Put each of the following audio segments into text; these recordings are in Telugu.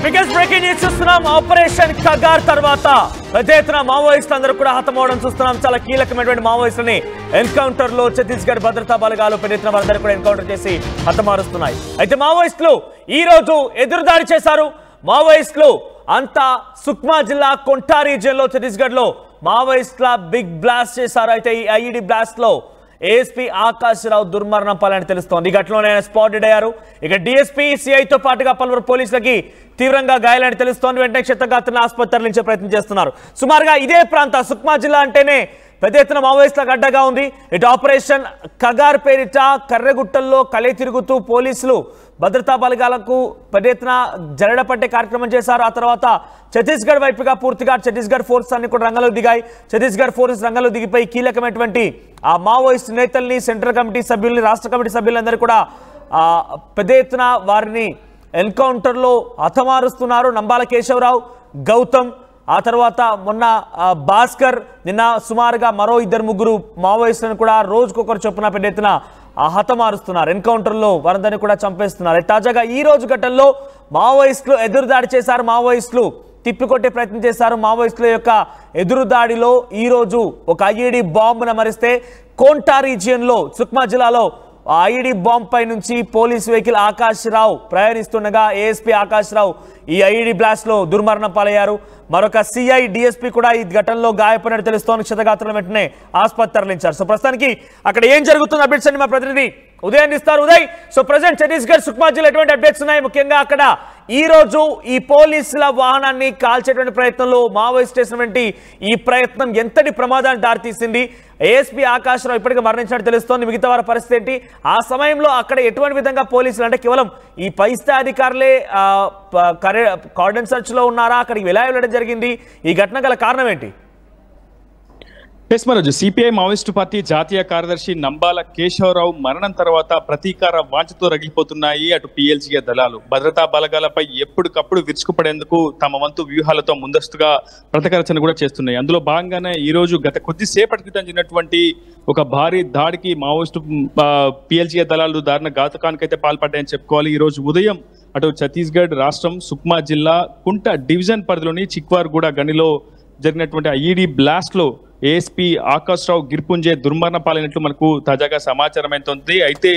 బిగ్గెస్ట్ బ్రేకింగ్ న్యూస్ చూస్తున్నాం. ఆపరేషన్ కగార్ తర్వాత పెద్ద ఎత్తున మావోయిస్టులు అందరూ కూడా హతమవడం చూస్తున్నాం. చాలా కీలకమైనటువంటి మావోయిస్టులని ఎన్కౌంటర్ లో ఛత్తీస్గఢ్ భద్రతా బలగాలు పెద్ద ఎత్తున వారందరూ కూడా ఎన్కౌంటర్ చేసి హతమారుస్తున్నాయి. అయితే మావోయిస్టులు ఈ రోజు ఎదురుదాడి చేశారు. మావోయిస్టులు అంతా సుక్మా జిల్లా కొంటా రీజియన్ లో ఛత్తీస్గఢ్ లో మావోయిస్టుల బిగ్ బ్లాస్ట్ చేశారు. అయితే ఈ ఐఈడి బ్లాస్ట్ లో ఏఎస్పీ ఆకాశ్ రావు దుర్మరణం పాలని తెలుస్తోంది. ఈ ఘటనలో ఆయన స్పాటెడ్ అయ్యారు. ఇక డిఎస్పీ సిఐతో పాటుగా పలువురు పోలీసులకి తీవ్రంగా గాయాలని తెలుస్తోంది. వెంటనే క్షతగాత్రులను ఆసుపత్రి తరలించే ప్రయత్నం చేస్తున్నారు. సుమారుగా ఇదే ప్రాంత సుక్మా జిల్లా అంటేనే పెద్ద ఎత్తున మావోయిస్టులకు అడ్డగా ఉంది. ఇటు ఆపరేషన్ కగార్ పేరిట కర్రెగుట్టల్లో కలే తిరుగుతూ పోలీసులు భద్రతా బలగాలకు పెద్ద ఎత్తున జరడపట్టే కార్యక్రమం చేశారు. ఆ తర్వాత ఛత్తీస్గఢ్ వైపుగా పూర్తిగా ఛత్తీస్గఢ్ ఫోర్స్ అన్ని కూడా రంగంలో దిగాయి. ఛత్తీస్గఢ్ ఫోర్స్ రంగంలో దిగిపోయి కీలకమైనటువంటి ఆ మావోయిస్ట్ నేతల్ని, సెంట్రల్ కమిటీ సభ్యుల్ని, రాష్ట్ర కమిటీ సభ్యులందరూ కూడా పెద్ద ఎత్తున వారిని ఎన్కౌంటర్లో హతమారుస్తున్నారు. నంబాల కేశవరావు, గౌతమ్, ఆ తర్వాత మొన్న భాస్కర్, నిన్న సుమారుగా మరో 2-3 మావోయిస్టులను కూడా రోజుకొకరు చొప్పున పెద్ద ఎత్తున హతమారుస్తున్నారు. ఎన్కౌంటర్లో వారందరినీ కూడా చంపేస్తున్నారు. తాజాగా ఈ రోజు ఘటనలో మావోయిస్టులు ఎదురుదాడి చేశారు. మావోయిస్టులు తిప్పికొట్టే ప్రయత్నం చేశారు. మావోయిస్టుల యొక్క ఎదురుదాడిలో ఈ రోజు ఒక ఐఈడి బాంబును మరిస్తే కోంటా రీజియన్ లో సుక్మా జిల్లాలో ఐఈడి బాంబ్ పై నుంచి పోలీస్ వెహికల్ ఆకాశ్ రావు ప్రయాణిస్తుండగా ఏఎస్పీ ఆకాశ్ రావు ఈ ఐఈడి బ్లాస్ట్ లో దుర్మరణం పాలయ్యారు. మరొక సిఐ, డిఎస్పీ కూడా ఈ ఘటనలో గాయపడినట్టు తెలుస్తోంది. క్షతగాత్రుల వెంటనే ఆసుపత్రి తరలించారు. సో ప్రస్తుతానికి అక్కడ ఏం జరుగుతుంది అప్డేట్స్ అని మా ప్రతినిధి ఉదయ్ అందిస్తారు. ఉదయ్, సో ప్రజెంట్ ఛత్తీస్గఢ్ సుక్మా జిల్లా ఎటువంటి అప్డేట్స్ ఉన్నాయి? ముఖ్యంగా అక్కడ ఈ రోజు ఈ పోలీసుల వాహనాన్ని కాల్చేటువంటి ప్రయత్నంలో మావోయిస్ట్ చేసినటువంటి ఈ ప్రయత్నం ఎంతటి ప్రమాదాన్ని దారితీసింది? ఏఎస్పీ ఆకాశ్ రావు ఇప్పటికే మరణించినట్టు తెలుస్తోంది. మిగతా వారి పరిస్థితి ఏంటి? ఆ సమయంలో అక్కడ ఎటువంటి విధంగా పోలీసులు అంటే కేవలం ఈ పై స్థాయి అధికారులే కార్డన్ సర్చ్ లో ఉన్నారా? అక్కడికి ఎలా వెళ్ళడం జరిగింది? ఈ ఘటన గల కారణం ఏంటి? మనోజ్, సిపిఐ మావోయిస్టు పార్టీ జాతీయ కార్యదర్శి నంబాల కేశవరావు మరణం తర్వాత ప్రతీకార వాంఛతో రగిలిపోతున్నాయి అటు పిఎల్జీఏ దళాలు. భద్రతా బలగాలపై ఎప్పటికప్పుడు విరుచుకుపడేందుకు తమ వంతు వ్యూహాలతో ముందస్తుగా ప్రతకరచన కూడా చేస్తున్నాయి. అందులో భాగంగానే ఈ రోజు గత కొద్దిసేపటి క్రితం జరిగినటువంటి ఒక భారీ దాడికి మావోయిస్టు పిఎల్జీఏ దళాలు దారుణ ఘాతుకానికైతే పాల్పడ్డాయని చెప్పుకోవాలి. ఈ రోజు ఉదయం అటు ఛత్తీస్గఢ్ రాష్ట్రం సుక్మా జిల్లా కుంట డివిజన్ పరిధిలోని చిక్వార్గూడ గనిలో జరిగినటువంటి ఐఈడి బ్లాస్ట్ లో ఏఎస్పీ ఆకాశ్ రావు గిర్పుంజే దుర్మరణ పాలైనట్లు మనకు తాజాగా సమాచారం అవుతుంది. అయితే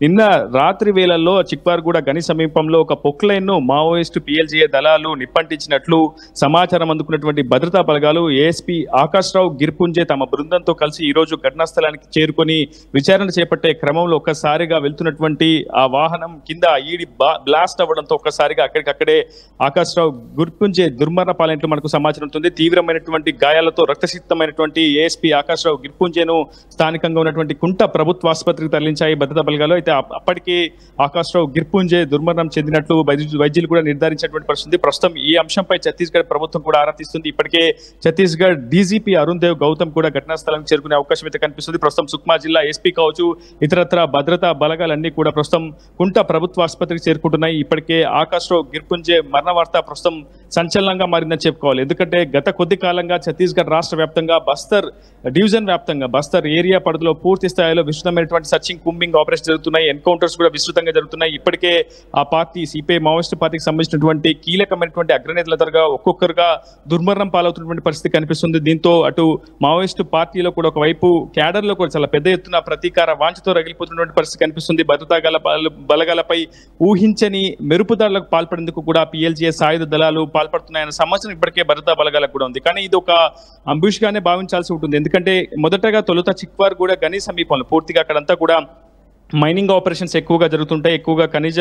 నిన్న రాత్రి వేళల్లో చిక్వార్గూడ గని సమీపంలో ఒక పొక్లైన్ ను మావోయిస్టు పిఎల్జీఏ దళాలు నిప్పంటించినట్లు సమాచారం అందుకున్నటువంటి భద్రతా బలగాలు ఏఎస్పీ ఆకాశ్ రావు గిర్పుంజే తమ బృందంతో కలిసి ఈ రోజు ఘటనా స్థలానికి చేరుకొని విచారణ చేపట్టే క్రమంలో ఒక్కసారిగా వెళ్తున్నటువంటి ఆ వాహనం కింద ఈడి బ్లాస్ట్ అవ్వడంతో ఒక్కసారిగా అక్కడికక్కడే ఆకాశ్ రావు గిర్పుంజే దుర్మరణ పాలైనట్లు మనకు సమాచారం ఉంటుంది. తీవ్రమైనటువంటి గాయాలతో రక్తసిక్తమైనటువంటి ఏఎస్పీ ఆకాశ్ రావు గిర్పుంజేను స్థానికంగా ఉన్నటువంటి కుంట ప్రభుత్వ ఆసుపత్రికి తరలించాయి భద్రతా బలగాలు. అయితే అప్పటికే ఆకాశ్ రావు గిర్పుంజే దుర్మరణం చెందినట్లు వైద్యులు కూడా నిర్ధారించినటువంటి పరిస్థితి. ప్రస్తుతం ఈ అంశంపై ఛత్తీస్గఢ్ ప్రభుత్వం కూడా ఆరా తీస్తుంది. ఇప్పటికే ఛత్తీస్గఢ్ డీజీపీ అరుణ్ దేవ్ గౌతమ్ కూడా ఘటనా స్థలానికి చేరుకునే అవకాశం అయితే కనిపిస్తుంది. ప్రస్తుతం సుక్మా జిల్లా ఎస్పీ కావచ్చు, ఇతరత్ర భద్రతా బలగాలన్నీ కూడా ప్రస్తుతం కుంట ప్రభుత్వ ఆసుపత్రికి చేరుకుంటున్నాయి. ఇప్పటికే ఆకాశ్ రావు గిర్పుంజే మరణ వార్త ప్రస్తుతం సంచలనంగా మారిందని చెప్పుకోవాలి. ఎందుకంటే గత కొద్ది కాలంగా ఛత్తీస్గఢ్ రాష్ట్ర వ్యాప్తంగా బస్తర్ డివిజన్ వ్యాప్తంగా బస్తర్ ఏరియా పరిధిలో పూర్తి స్థాయిలో విస్తృతమైనటువంటి సర్చింగ్, కూంబింగ్ ఆపరేషన్ జరుగుతున్నాయి. ఎన్కౌంటర్స్ కూడా విస్తృతంగా జరుగుతున్నాయి. ఇప్పటికే ఆ పార్టీ సిపిఐ మావోయిస్టు పార్టీకి సంబంధించినటువంటి కీలకమైనటువంటి అగ్రనేతల దగ్గర ఒక్కొక్కరుగా దుర్మరణం పాలవుతున్నటువంటి పరిస్థితి కనిపిస్తుంది. దీంతో అటు మావోయిస్టు పార్టీలో కూడా ఒకవైపు క్యాడర్ లో కూడా చాలా పెద్ద ఎత్తున ప్రతీకార వాంఛతో రగిలిపోతున్నటువంటి పరిస్థితి కనిపిస్తుంది. భద్రతా బలగాలపై ఊహించని మెరుపుదాడులకు పాల్పడేందుకు కూడా పిఎల్జీఏ సాయుధ దళాలు పాల్పడుతున్నాయన్న సమాచారం ఇప్పటికే భద్రతా బలగాలకు కూడా ఉంది. కానీ ఇది ఒక అంబుష్ గానే భావించాల్సి ఉంటుంది. ఎందుకంటే మొదటగా తొలుత చిక్వార్గూడ గని సమీపంలో పూర్తిగా అక్కడంతా కూడా మైనింగ్ ఆపరేషన్స్ ఎక్కువగా జరుగుతుంటాయి, ఎక్కువగా ఖనిజ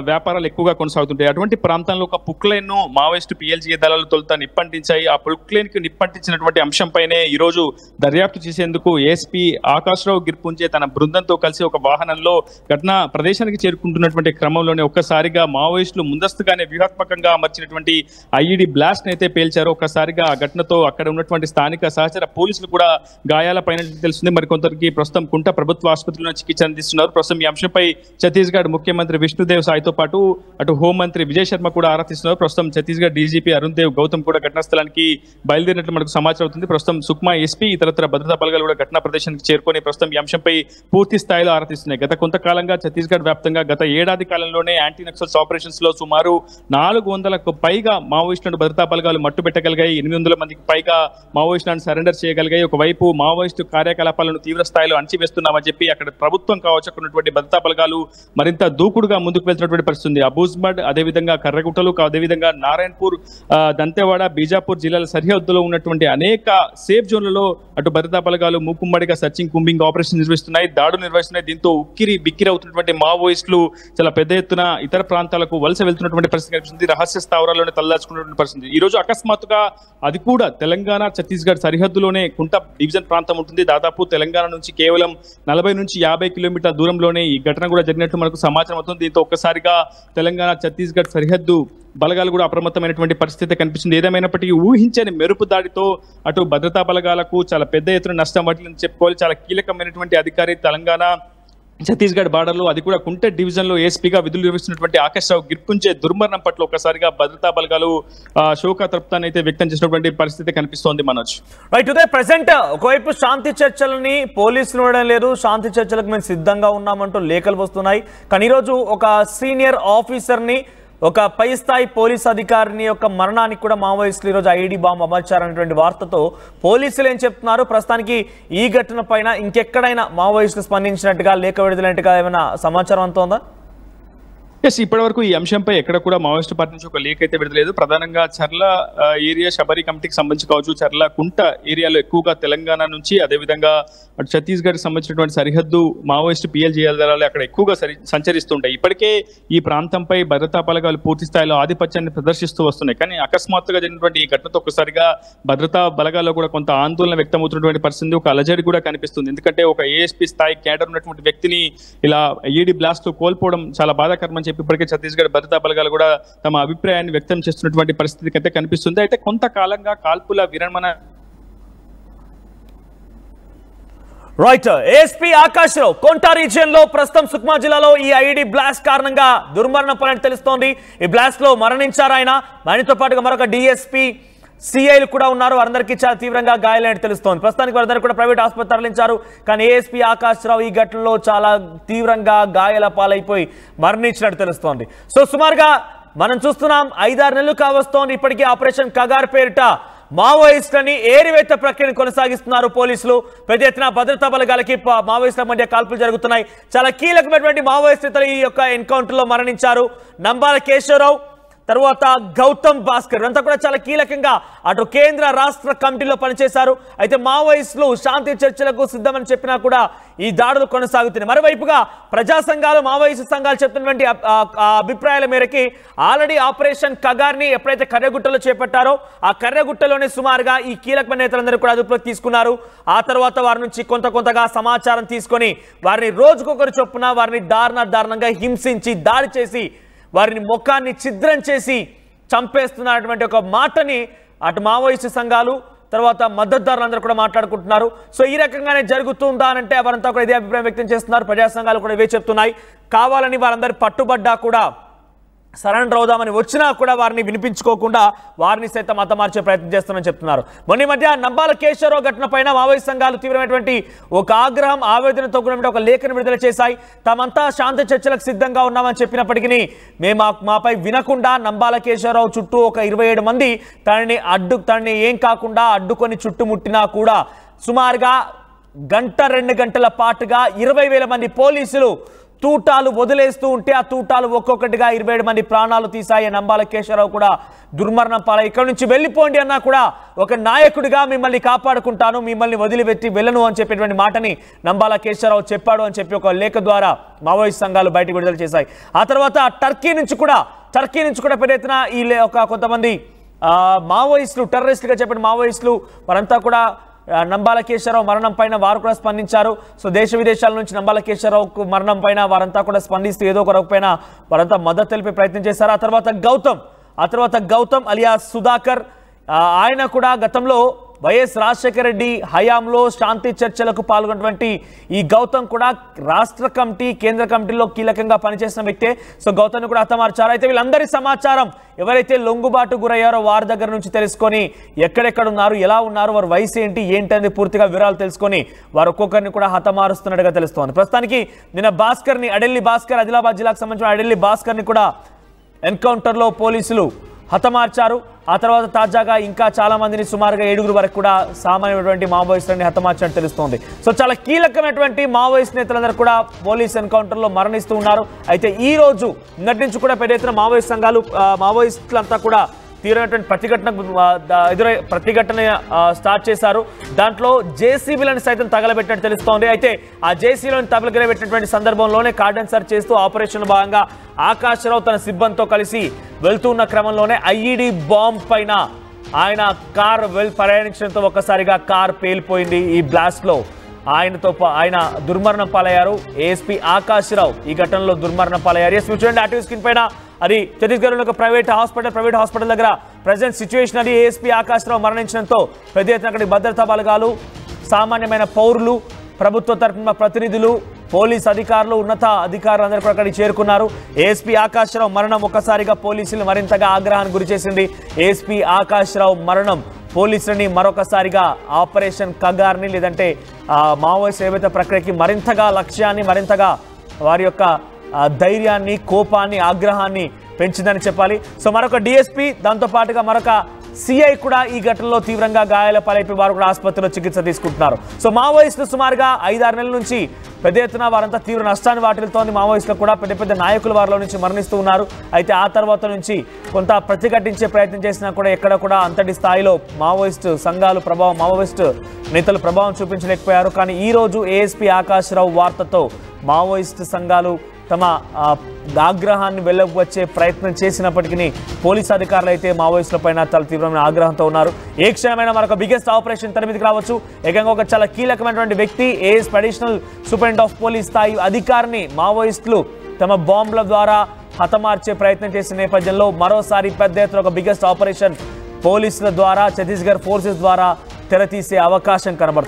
వ్యాపారాలు ఎక్కువగా కొనసాగుతుంటాయి. అటువంటి ప్రాంతంలో ఒక పుక్లైన్ ను మావోయిస్టు పిఎల్జీఏ దళాలు తొలుత నిప్పంటించాయి. ఆ పుక్లైన్ కి నిప్పంటించినటువంటి అంశంపైనే ఈ రోజు దర్యాప్తు చేసేందుకు ఏఎస్పీ ఆకాశ్ రావు గిర్పుంజే తన బృందంతో కలిసి ఒక వాహనంలో ఘటనా ప్రదేశానికి చేరుకుంటున్నటువంటి క్రమంలోనే ఒక్కసారిగా మావోయిస్టులు ముందస్తుగానే వ్యూహాత్మకంగా అమర్చినటువంటి ఐఈడి బ్లాస్ట్ అయితే పేల్చారు. ఒక్కసారిగా ఆ ఘటనతో అక్కడ ఉన్నటువంటి స్థానిక సహచర పోలీసులు కూడా గాయాలపైన తెలుస్తుంది. మరికొందరికి ప్రస్తుతం కుంట ప్రభుత్వ ఆసుపత్రిలో చికిత్స అందిస్తున్నారు. ప్రస్తుతం ఈ అంశంపై ఛత్తీస్గఢ్ ముఖ్యమంత్రి విష్ణుదేవ్ దేవ్ సాయితో పాటు అటు హోంమంత్రి విజయ్ శర్మ కూడా ఆరా తీస్తున్నారు. ప్రస్తుతం ఛత్తీస్గఢ్ డీజీపీ అరుణ్ దేవ్ గౌతమ్ కూడా ఘటనా స్థలానికి బయలుదేరినట్లు మనకు సమాచారం అవుతుంది. ప్రస్తుతం సుక్మా ఎస్పీ ఇతరత్ర భద్రతా బలగాలు కూడా ఘటనా ప్రదేశానికి చేరుకొని ప్రస్తుతం ఈ అంశంపై పూర్తి స్థాయిలో ఆరా తీస్తున్నాయి. గత కొంతకాలంగా ఛత్తీస్గఢ్ వ్యాప్తంగా గత ఏడాది కాలంలోనే యాంటీ నక్సల్స్ ఆపరేషన్స్ లో సుమారు 400కు పైగా మావోయిస్టులను భద్రతా బలగాలు మట్టుబెట్టగలిగాయి. 800 మందికి పైగా మావోయిస్టులను సరెండర్ చేయగలిగాయి. ఒకవైపు మావోయిస్టు కార్యకలాపాలను తీవ్ర స్థాయిలో అణచివేస్తున్నామని చెప్పి అక్కడ ప్రభుత్వం కావచ్చు, అక్కడ ఉన్నటువంటి భద్రతా బలగాలు మరింత దూకుడుగా ముందుకు వెళ్తున్నటువంటి పరిస్థితి. అబూజ్మడ్, అదేవిధంగా కర్రగుట్టలు, అదేవిధంగా నారాయణపూర్, దంతెవాడ, బీజాపూర్ జిల్లాల సరిహద్దులో ఉన్నటువంటి అనేక సేఫ్ జోన్లలో అటు భద్రతా బలగాలు మూకుమ్మడిగా సర్చింగ్ కుంబింగ్ ఆపరేషన్ నిర్వహిస్తున్నాయి, దాడులు నిర్వహిస్తున్నాయి. దీంతో ఉక్కిరి బిక్కిరి అవుతున్నటువంటి మావోయిస్టులు చాలా పెద్ద ఎత్తున ఇతర ప్రాంతాలకు వలస వెళ్తున్నటువంటి పరిస్థితి కనిపిస్తుంది. రహస్య స్థావరాల్లోనే తలదాచుకున్నటువంటి పరిస్థితి. ఈ రోజు అకస్మాత్తుగా అది కూడా తెలంగాణ ఛత్తీస్గఢ్ సరిహద్దులోనే కుంట డివిజన్ ప్రాంతం ఉంటుంది. దాదాపు తెలంగాణ నుంచి కేవలం 40 నుంచి 50 కిలోమీటర్ల దూరంలోనే ఈ ఘటన కూడా జరిగినట్టు మనకు సమాచారం అవుతుంది. దీంతో ఒక్కసారిగా తెలంగాణ ఛత్తీస్గఢ్ సరిహద్దు బలగాలు కూడా అప్రమత్తమైనటువంటి పరిస్థితి కనిపిస్తుంది. ఏదేమైనప్పటికీ ఊహించని మెరుపు దాడితో అటు భద్రతా బలగాలకు చాలా పెద్ద ఎత్తున నష్టం వాటిని చెప్పుకోవాలి. చాలా కీలకమైనటువంటి అధికారి తెలంగాణ ఛత్తీస్గఢ్ బార్డర్లో, అది కూడా కుంట డివిజన్ లో ఏఎస్పీగా విధులు నిర్వహిస్తున్నటువంటి ఆకాష్ రావు గిర్పుంచే దుర్మరణం పట్ల ఒకసారిగా భద్రతా బలగాలు శోకాతృప్తాన్ని అయితే వ్యక్తం చేసినటువంటి పరిస్థితి కనిపిస్తోంది. మనోజ్, రైట్. ఉదయ్, ప్రెసెంట్ ఒకవైపు శాంతి చర్చలని పోలీసులు ఇవ్వడం లేదు, శాంతి చర్చలకు మేము సిద్ధంగా ఉన్నామంటూ లేఖలు వస్తున్నాయి. కానీ ఈరోజు ఒక సీనియర్ ఆఫీసర్ని, ఒక పై స్థాయి పోలీస్ అధికారిని యొక్క మరణానికి కూడా మావోయిస్టులు ఈరోజు ఐఈడీ బాంబు అమర్చారనేటువంటి వార్తతో పోలీసులు ఏం చెప్తున్నారు, ప్రస్తుతానికి ఈ ఘటన పైన ఇంకెక్కడైనా మావోయిస్టులు స్పందించినట్టుగా లేఖ విడుదలైనట్టుగా ఏమైనా సమాచారం అంత ఉందా? ఎస్, ఇప్పటి వరకు ఈ అంశంపై ఎక్కడ కూడా మావోయిస్టు పార్టీ నుంచి ఒక లేఖ అయితే విడతలేదు. ప్రధానంగా చర్ల ఏరియా శబరి కమిటీకి సంబంధించి కావచ్చు, చర్ల కుంట ఏరియాలో ఎక్కువగా తెలంగాణ నుంచి, అదేవిధంగా అటు ఛత్తీస్గఢ్కి సంబంధించినటువంటి సరిహద్దు మావోయిస్టు పిఎల్జీఎల్ దళాలు అక్కడ ఎక్కువగా సంచరిస్తుంటాయి. ఇప్పటికే ఈ ప్రాంతంపై భద్రతా బలగాలు పూర్తి స్థాయిలో ఆధిపత్యాన్ని ప్రదర్శిస్తూ వస్తున్నాయి. కానీ అకస్మాత్తుగా జరిగినటువంటి ఈ ఘటనతో ఒకసారిగా భద్రతా బలగాల్లో కూడా కొంత ఆందోళన వ్యక్తమవుతున్నటువంటి పరిస్థితి, ఒక అలజడి కూడా కనిపిస్తుంది. ఎందుకంటే ఒక ఏఎస్పీ స్థాయి క్యాడర్ ఉన్నటువంటి వ్యక్తిని ఇలా ఈడీ బ్లాస్ట్ కోల్పోవడం చాలా బాధాకరమని చెప్పి ఇప్పటికే ఛత్తీస్గఢ్ భద్రతా బలగాలు కూడా తమ అభిప్రాయాన్ని వ్యక్తం చేస్తున్నటువంటి పరిస్థితి అయితే కనిపిస్తుంది. అయితే కొంతకాలంగా కాల్పుల విరమణ రైట్. ఏఎస్పీ ఆకాష్ రావు కొంటా రీజియన్ లో ప్రస్తుతం సుక్మా జిల్లాలో ఈ ఐఈడీ బ్లాస్ట్ కారణంగా దుర్మరణం పని తెలుస్తోంది. ఈ బ్లాస్ట్ లో మరణించారు ఆయన. ఆయనతో పాటుగా మరొక డిఎస్పీ, సిఐలు కూడా ఉన్నారు. వారందరికీ చాలా తీవ్రంగా గాయాలైనట్టు తెలుస్తోంది. ప్రస్తుతానికి వారందరూ కూడా ప్రైవేట్ ఆసుపత్రి తరలించారు. కానీ ఏఎస్పీ ఆకాష్ రావు ఈ ఘటనలో చాలా తీవ్రంగా గాయాల పాలైపోయి మరణించినట్టు తెలుస్తోంది. సో సుమారుగా మనం చూస్తున్నాం 5-6 నెలలు కావస్తోంది. ఇప్పటికీ ఆపరేషన్ కగార్ పేరిట మావోయిస్టులని ఏరివేత ప్రక్రియను కొనసాగిస్తున్నారు పోలీసులు. పెద్ద ఎత్తున భద్రతా బలగాలకి మావోయిస్టుల మధ్య కాల్పులు జరుగుతున్నాయి. చాలా కీలకమైనటువంటి మావోయిస్టులు ఈ యొక్క ఎన్కౌంటర్ లో మరణించారు. నంబాల కేశవరావు, తర్వాత గౌతమ్ భాస్కర్ అంతా కూడా చాలా కీలకంగా అటు కేంద్ర రాష్ట్ర కమిటీలో పనిచేశారు. అయితే మావోయిస్టులు శాంతి చర్చలకు సిద్ధమని చెప్పినా కూడా ఈ దాడులు కొనసాగుతున్నాయి. మరోవైపుగా ప్రజా సంఘాలు, మావోయిస్టు సంఘాలు చెప్తున్నటువంటి అభిప్రాయాల మేరకి ఆల్రెడీ ఆపరేషన్ కగార్ని ఎప్పుడైతే కర్రగుట్టలో చేపట్టారో ఆ కర్రగుట్టలోనే సుమారుగా ఈ కీలకమైన నేతలందరూ కూడా అదుపులోకి తీసుకున్నారు. ఆ తర్వాత వారి నుంచి కొంతగా సమాచారం తీసుకొని వారిని రోజుకొకరు చొప్పున వారిని దారుణంగా హింసించి దాడి చేసి వారిని ముఖాన్ని ఛిద్రం చేసి చంపేస్తున్నటువంటి ఒక మాటని అటు మావోయిస్టు సంఘాలు, తర్వాత మద్దతుదారులందరూ కూడా మాట్లాడుకుంటున్నారు. సో ఈ రకంగానే జరుగుతుందా అంటే వారంతా కూడా ఇదే అభిప్రాయం వ్యక్తం చేస్తున్నారు. ప్రజా సంఘాలు కూడా ఇవే చెప్తున్నాయి. కావాలని వారందరూ పట్టుబడ్డా కూడా, సరెండర్ అవుదామని వచ్చినా కూడా వారిని వినిపించుకోకుండా వారిని సైతం హతమార్చే ప్రయత్నం చేస్తామని చెప్తున్నారు. మొన్న మధ్య నంబాల కేశవరావు ఘటన పైన మావోయిస్టు సంఘాలు తీవ్రమైనటువంటి ఒక ఆగ్రహం, ఆవేదనతో కూడిన ఒక లేఖను విడుదల చేశాయి. తామంతా శాంతి చర్చలకు సిద్ధంగా ఉన్నామని చెప్పినప్పటికీ మాపై వినకుండా నంబాల కేశవరావు చుట్టూ ఒక 27 మంది తనని ఏం కాకుండా అడ్డుకొని చుట్టుముట్టినా కూడా సుమారుగా 1-2 గంటల పాటుగా 20,000 మంది పోలీసులు తూటాలు వదిలేస్తూ ఉంటే ఆ తూటాలు ఒక్కొక్కటిగా 27 మంది ప్రాణాలు తీశాయి. నంబాల కేశవరావు కూడా దుర్మరణం పాలై ఇక్కడి నుంచి వెళ్ళిపోండి అన్నా కూడా ఒక నాయకుడిగా మిమ్మల్ని కాపాడుకుంటాను, మిమ్మల్ని వదిలిపెట్టి వెళ్ళను అని చెప్పేటువంటి మాటని నంబాల కేశవరావు చెప్పాడు అని చెప్పి ఒక లేఖ ద్వారా మావోయిస్ట్ సంఘాలు బయటకు విడుదల చేశాయి. ఆ తర్వాత టర్కీ నుంచి కూడా పెద్ద ఎత్తున ఈ కొంతమంది మావోయిస్టులు, టెర్రరిస్టులుగా చెప్పిన మావోయిస్టులు వారంతా కూడా నంబాల కేశవరావు మరణం పైన వారు కూడా స్పందించారు. సో దేశ విదేశాల నుంచి నంబాల కేశవరావు మరణం పైన వారంతా కూడా స్పందిస్తూ ఏదో ఒక రూపైన వారంతా మద్దతు తెలిపే ప్రయత్నం చేశారు. ఆ తర్వాత గౌతమ్ అలియాస్ సుధాకర్, ఆయన కూడా గతంలో వైఎస్ రాజశేఖర రెడ్డి హయాంలో శాంతి చర్చలకు పాల్గొన్నటువంటి ఈ గౌతమ్ కూడా రాష్ట్ర కమిటీ కేంద్ర కమిటీలో కీలకంగా పనిచేసిన వ్యక్తే. సో గౌతమ్ కూడా హతమార్చారు. అయితే వీళ్ళందరి సమాచారం ఎవరైతే లొంగుబాటు గురయ్యారో వారి దగ్గర నుంచి తెలుసుకొని ఎక్కడెక్కడ ఉన్నారు, ఎలా ఉన్నారు, వారి వయసు ఏంటనేది పూర్తిగా వివరాలు తెలుసుకొని వారు ఒక్కొక్కరిని కూడా హతమారుస్తున్నట్టుగా తెలుస్తోంది. ప్రస్తుతానికి నిన్న భాస్కర్ని అడెల్లి భాస్కర్ ఆదిలాబాద్ జిల్లాకు సంబంధించిన అడెల్లి భాస్కర్ని కూడా ఎన్కౌంటర్లో పోలీసులు హతమార్చారు. ఆ తర్వాత తాజాగా ఇంకా చాలా మందిని సుమారుగా 7 వరకు కూడా సామాన్యమైనటువంటి మావోయిస్టులని హతమార్చినట్టు తెలుస్తోంది. సో చాలా కీలకమైనటువంటి మావోయిస్ట్ నేతలందరూ కూడా పోలీస్ ఎన్కౌంటర్లో మరణిస్తూ ఉన్నారు. అయితే ఈ రోజు నిన్నటి నుంచి కూడా పెద్ద ఎత్తున మావోయిస్ట్ సంఘాలు మావోయిస్టులంతా కూడా తీవ్రమైనటువంటి ప్రతిఘటన స్టార్ట్ చేశారు. దాంట్లో జేసీబీలను సైతం తగలబెట్టినట్టు తెలుస్తోంది. అయితే ఆ జేసీబీలను తగలబెట్టినటువంటి సందర్భంలోనే కార్డన్ సర్చ్ చేస్తూ ఆపరేషన్ భాగంగా ఆకాశరావు తన సిబ్బందితో కలిసి వెళ్తున్న క్రమంలోనే ఐఈడీ బాంబ్ పైన ఆయన కార్ ప్రయాణించడంతో ఒక్కసారిగా కార్ పేలిపోయింది. ఈ బ్లాస్ట్ లో ఆయన దుర్మరణం పాలయ్యారు. ఏఎస్పీ ఆకాశరావు ఈ ఘటనలో దుర్మరణం పాలయ్యారు. చూడండి అటు స్క్రీన్ పైన అది ఛత్తీస్గఢ్లో ఒక ప్రైవేట్ హాస్పిటల్ దగ్గర ప్రజెంట్ సిచ్యువేషన్. అది ఏఎస్పీ ఆకాశరావు మరణించడంతో పెద్ద ఎత్తున అక్కడి భద్రతా బలగాలు, సామాన్యమైన పౌరులు, ప్రభుత్వ తరఫున ప్రతినిధులు, పోలీస్ అధికారులు, ఉన్నత అధికారులు అందరూ కూడా అక్కడికి చేరుకున్నారు. ఏఎస్పీ ఆకాశరావు మరణం ఒక్కసారిగా పోలీసులు మరింతగా ఆగ్రహానికి గురి చేసింది. ఏఎస్పీ ఆకాశరావు మరణం పోలీసులని మరొకసారిగా ఆపరేషన్ కగార్ని లేదంటే మావోయిస్ట్ ఏవైతే ప్రక్రియకి మరింతగా లక్ష్యాన్ని, మరింతగా వారి యొక్క ధైర్యాన్ని, కోపాన్ని, ఆగ్రహాన్ని పెంచిందని చెప్పాలి. సో మరొక డిఎస్పీ, దాంతో పాటుగా మరొక సిఐ కూడా ఈ ఘటనలో తీవ్రంగా గాయాల పాలైపోయి వారు కూడా ఆసుపత్రిలో చికిత్స తీసుకుంటున్నారు. సో మావోయిస్టులు సుమారుగా 5-6 నెలల నుంచి పెద్ద ఎత్తున వారంతా తీవ్ర నష్టాన్ని వాటిల్తోంది. మావోయిస్టులు కూడా పెద్ద నాయకులు వారిలో నుంచి మరణిస్తూ ఉన్నారు. అయితే ఆ తర్వాత నుంచి కొంత ప్రతిఘటించే ప్రయత్నం చేసినా కూడా ఎక్కడ కూడా అంతటి స్థాయిలో మావోయిస్టు సంఘాలు మావోయిస్టు నేతలు ప్రభావం చూపించలేకపోయారు. కానీ ఈ రోజు ఏఎస్పీ ఆకాశరావు వార్తతో మావోయిస్టు సంఘాలు తమ ఆగ్రహాన్ని వెళ్ళవచ్చే ప్రయత్నం చేసినప్పటికీ పోలీసు అధికారులు అయితే మావోయిస్టుల పైన చాలా తీవ్రమైన ఆగ్రహంతో ఉన్నారు. ఏ క్షణమైనా మరొక బిగ్గెస్ట్ ఆపరేషన్ తన మీదకి రావచ్చు. ఏకంగా ఒక చాలా కీలకమైనటువంటి వ్యక్తి, AS additional superintendent of police స్థాయి అధికారిని మావోయిస్టులు తమ బాంబుల ద్వారా హతమార్చే ప్రయత్నం చేసిన నేపథ్యంలో మరోసారి పెద్ద ఎత్తున ఒక బిగ్గెస్ట్ ఆపరేషన్ పోలీసుల ద్వారా, ఛత్తీస్గఢ్ ఫోర్సెస్ ద్వారా తెరతీసే అవకాశం కనబడుతుంది.